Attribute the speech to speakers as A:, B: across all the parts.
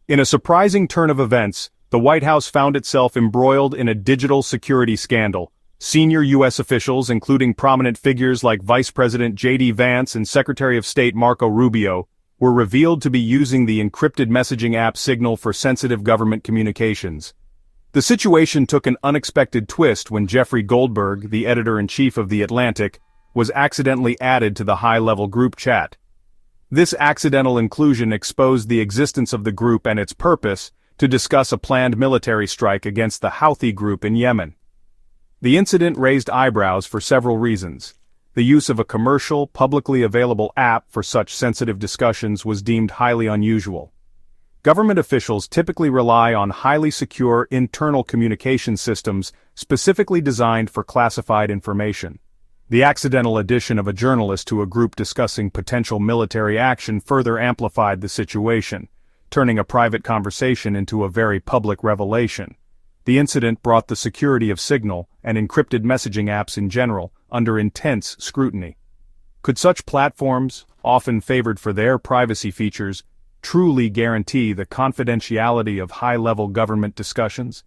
A: In a surprising turn of events, the White House found itself embroiled in a digital security scandal. Senior U.S. officials, including prominent figures like Vice President J.D. Vance and Secretary of State Marco Rubio, were revealed to be using the encrypted messaging app Signal for sensitive government communications. The situation took an unexpected twist when Jeffrey Goldberg, the editor-in-chief of The Atlantic, was accidentally added to the high-level group chat. This accidental inclusion exposed the existence of the group and its purpose to discuss a planned military strike against the Houthi group in Yemen. The incident raised eyebrows for several reasons. The use of a commercial, publicly available app for such sensitive discussions was deemed highly unusual. Government officials typically rely on highly secure internal communication systems specifically designed for classified information. The accidental addition of a journalist to a group discussing potential military action further amplified the situation, turning a private conversation into a very public revelation. The incident brought the security of Signal and encrypted messaging apps in general under intense scrutiny. Could such platforms, often favored for their privacy features, truly guarantee the confidentiality of high-level government discussions?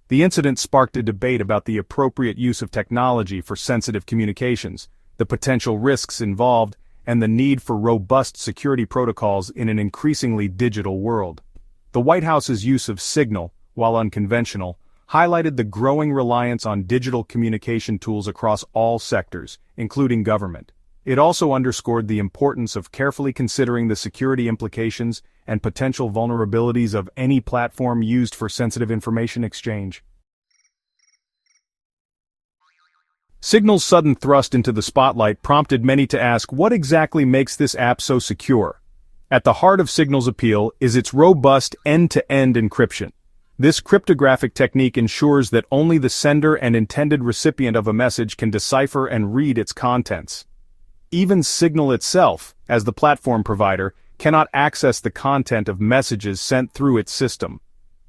A: The incident sparked a debate about the appropriate use of technology for sensitive communications, the potential risks involved, and the need for robust security protocols in an increasingly digital world. The White House's use of Signal, while unconventional, highlighted the growing reliance on digital communication tools across all sectors, including government. It also underscored the importance of carefully considering the security implications and potential vulnerabilities of any platform used for sensitive information exchange. Signal's sudden thrust into the spotlight prompted many to ask what exactly makes this app so secure. At the heart of Signal's appeal is its robust end-to-end encryption. This cryptographic technique ensures that only the sender and intended recipient of a message can decipher and read its contents. Even Signal itself, as the platform provider, cannot access the content of messages sent through its system.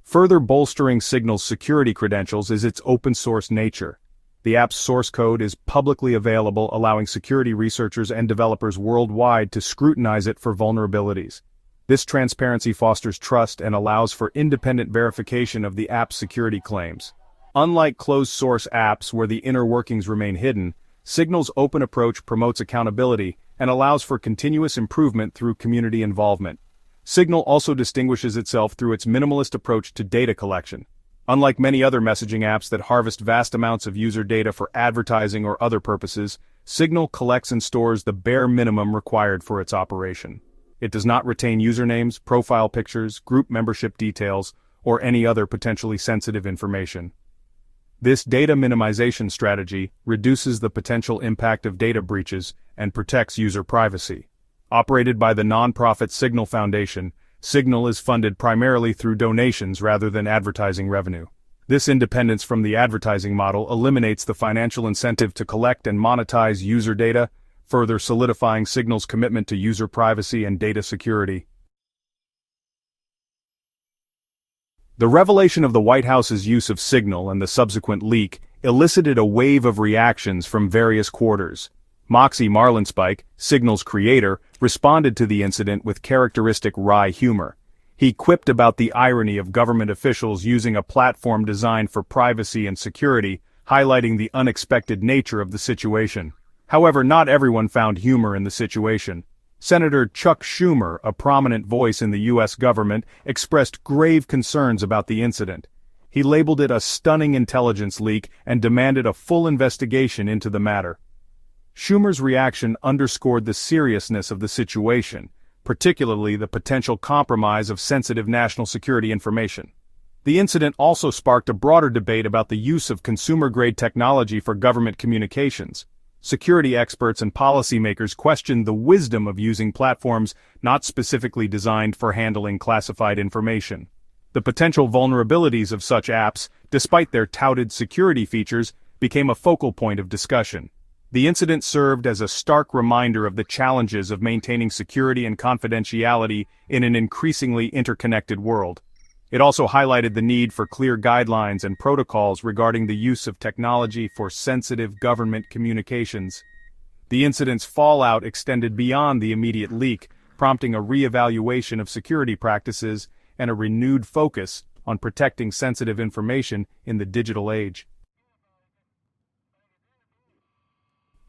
A: Further bolstering Signal's security credentials is its open-source nature. The app's source code is publicly available, allowing security researchers and developers worldwide to scrutinize it for vulnerabilities. This transparency fosters trust and allows for independent verification of the app's security claims. Unlike closed-source apps where the inner workings remain hidden, Signal's open approach promotes accountability and allows for continuous improvement through community involvement. Signal also distinguishes itself through its minimalist approach to data collection. Unlike many other messaging apps that harvest vast amounts of user data for advertising or other purposes, Signal collects and stores the bare minimum required for its operation. It does not retain usernames, profile pictures, group membership details, or any other potentially sensitive information. This data minimization strategy reduces the potential impact of data breaches and protects user privacy. Operated by the nonprofit Signal Foundation, Signal is funded primarily through donations rather than advertising revenue. This independence from the advertising model eliminates the financial incentive to collect and monetize user data, further solidifying Signal's commitment to user privacy and data security. The revelation of the White House's use of Signal and the subsequent leak elicited a wave of reactions from various quarters. Moxie Marlinspike, Signal's creator, responded to the incident with characteristic wry humor. He quipped about the irony of government officials using a platform designed for privacy and security, highlighting the unexpected nature of the situation. However, not everyone found humor in the situation. Senator Chuck Schumer, a prominent voice in the U.S. government, expressed grave concerns about the incident. He labeled it a stunning intelligence leak and demanded a full investigation into the matter. Schumer's reaction underscored the seriousness of the situation, particularly the potential compromise of sensitive national security information. The incident also sparked a broader debate about the use of consumer-grade technology for government communications. Security experts and policymakers questioned the wisdom of using platforms not specifically designed for handling classified information. The potential vulnerabilities of such apps, despite their touted security features, became a focal point of discussion. The incident served as a stark reminder of the challenges of maintaining security and confidentiality in an increasingly interconnected world. It also highlighted the need for clear guidelines and protocols regarding the use of technology for sensitive government communications. The incident's fallout extended beyond the immediate leak, prompting a re-evaluation of security practices and a renewed focus on protecting sensitive information in the digital age.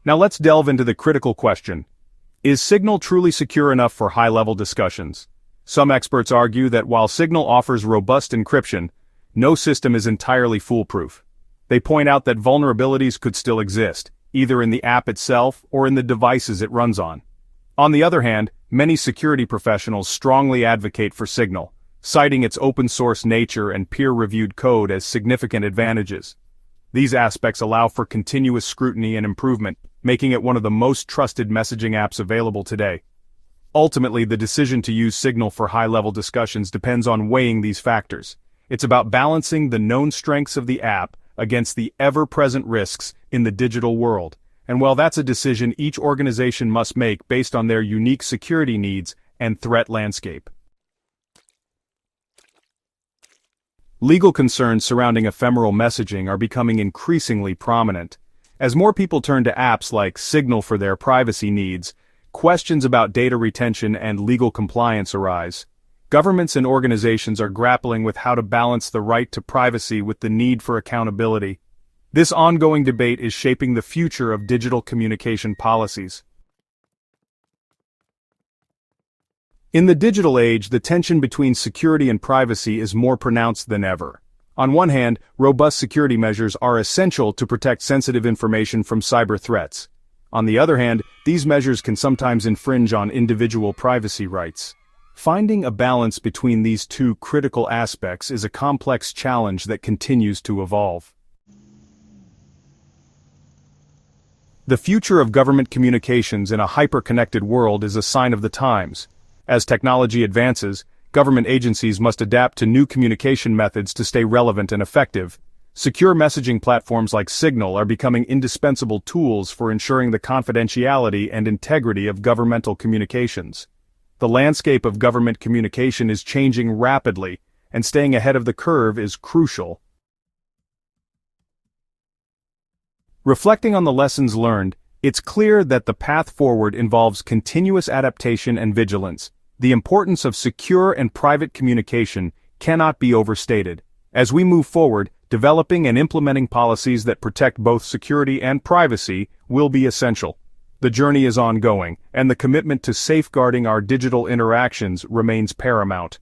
A: Now let's delve into the critical question. Is Signal truly secure enough for high-level discussions? Some experts argue that while Signal offers robust encryption, no system is entirely foolproof. They point out that vulnerabilities could still exist, either in the app itself or in the devices it runs on. On the other hand, many security professionals strongly advocate for Signal, citing its open-source nature and peer-reviewed code as significant advantages. These aspects allow for continuous scrutiny and improvement, making it one of the most trusted messaging apps available today. Ultimately, the decision to use Signal for high-level discussions depends on weighing these factors. It's about balancing the known strengths of the app against the ever-present risks in the digital world. And while that's a decision each organization must make based on their unique security needs and threat landscape. Legal concerns surrounding ephemeral messaging are becoming increasingly prominent. As more people turn to apps like Signal for their privacy needs, questions about data retention and legal compliance arise. Governments and organizations are grappling with how to balance the right to privacy with the need for accountability. This ongoing debate is shaping the future of digital communication policies. In the digital age, the tension between security and privacy is more pronounced than ever. On one hand, robust security measures are essential to protect sensitive information from cyber threats. On the other hand, these measures can sometimes infringe on individual privacy rights. Finding a balance between these two critical aspects is a complex challenge that continues to evolve. The future of government communications in a hyper-connected world is a sign of the times. As technology advances, government agencies must adapt to new communication methods to stay relevant and effective. Secure messaging platforms like Signal are becoming indispensable tools for ensuring the confidentiality and integrity of governmental communications. The landscape of government communication is changing rapidly, and staying ahead of the curve is crucial. Reflecting on the lessons learned, it's clear that the path forward involves continuous adaptation and vigilance. The importance of secure and private communication cannot be overstated. As we move forward, developing and implementing policies that protect both security and privacy will be essential. The journey is ongoing, and the commitment to safeguarding our digital interactions remains paramount.